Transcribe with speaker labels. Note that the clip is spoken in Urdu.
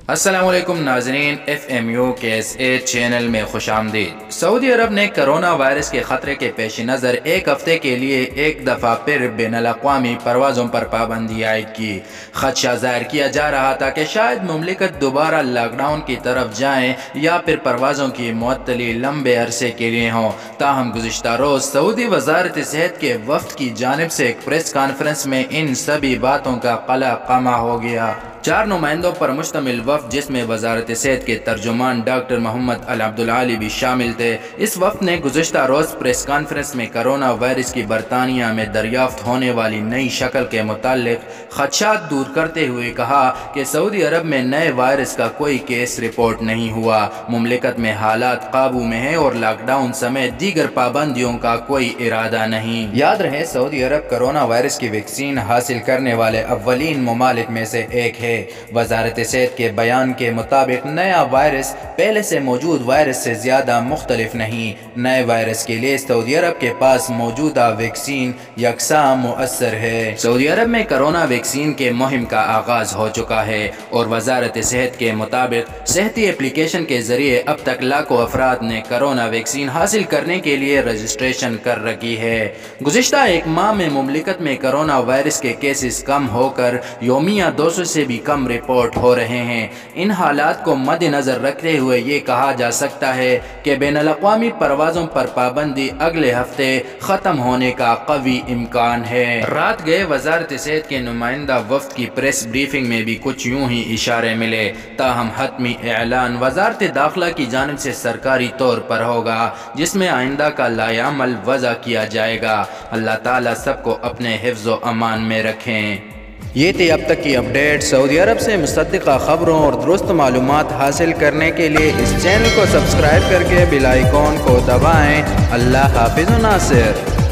Speaker 1: السلام علیکم ناظرین، FMU KSA چینل میں خوش آمدید۔ سعودی عرب نے کرونا وائرس کے خطرے کے پیش نظر ایک ہفتے کے لیے ایک دفعہ پھر بین الاقوامی پروازوں پر پابندی عائد کی۔ خدشہ ظاہر کیا جا رہا تھا کہ شاید مملکت دوبارہ لاک ڈاؤن کی طرف جائیں یا پھر پروازوں کی معطلی لمبے عرصے کے لیے ہوں۔ تاہم گزشتہ روز سعودی وزارت صحت کے وفد کی جانب سے ایک پریس کانفرنس میں ان سبھی باتوں کا قلع قمع ہو گیا۔ 4 نمائندوں پر مشتمل وفد، جس میں وزارت صحت کے ترجمان ڈاکٹر محمد العبدالعالی بھی شامل تھے، اس وفد نے گزشتہ روز پریس کانفرنس میں کرونا وائرس کی برطانیہ میں دریافت ہونے والی نئی شکل کے متعلق خدشات دور کرتے ہوئے کہا کہ سعودی عرب میں نئے وائرس کا کوئی کیس رپورٹ نہیں ہوا، مملکت میں حالات قابو میں ہیں اور لاک ڈاؤن سمیت دیگر پابندیوں کا کوئی ارادہ نہیں۔ یاد رہے، سعودی عرب کرونا وائرس کی ویکسین حاصل کرنے والے اولین ممالک میں سے ایک ہے۔ وزارت صحت کے بیان کے مطابق نیا وائرس پہلے سے موجود وائرس سے زیادہ مختلف نہیں۔ نئے وائرس کے لیے سعودی عرب کے پاس موجودہ ویکسین یکساں مؤثر ہے۔ سعودی عرب میں کرونا ویکسین کے مہم کا آغاز ہو چکا ہے اور وزارت صحت کے مطابق صحتی اپلیکیشن کے ذریعے اب تک لاکھوں افراد نے کرونا ویکسین حاصل کرنے کے لیے رجسٹریشن کر رکھی ہے۔ گزشتہ ایک ماہ میں مملکت میں کرونا وائرس کے کیسز کم ہو کر یومیہ 200 سے بھی کم رپورٹ ہو رہے ہیں۔ ان حالات کو مد نظر رکھتے ہوئے یہ کہا جا سکتا ہے کہ بین الاقوامی پروازوں پر پابندی اگلے ہفتے ختم ہونے کا قوی امکان ہے۔ رات گئے وزارت صحت کے نمائندہ وفد کی پریس بریفنگ میں بھی کچھ یوں ہی اشارے ملے، تاہم حتمی اعلان وزارت داخلہ کی جانب سے سرکاری طور پر ہوگا، جس میں آئندہ کا لائحہ عمل وضع کیا جائے گا۔ اللہ تعالیٰ سب کو اپنے حفظ و امان میں رکھیں۔ یہ تھی اب تک کی اپڈیٹ۔ سعودی عرب سے مصدقہ خبروں اور درست معلومات حاصل کرنے کے لیے اس چینل کو سبسکرائب کر کے بیل آئیکن کو دبائیں۔ اللہ حافظ و ناصر۔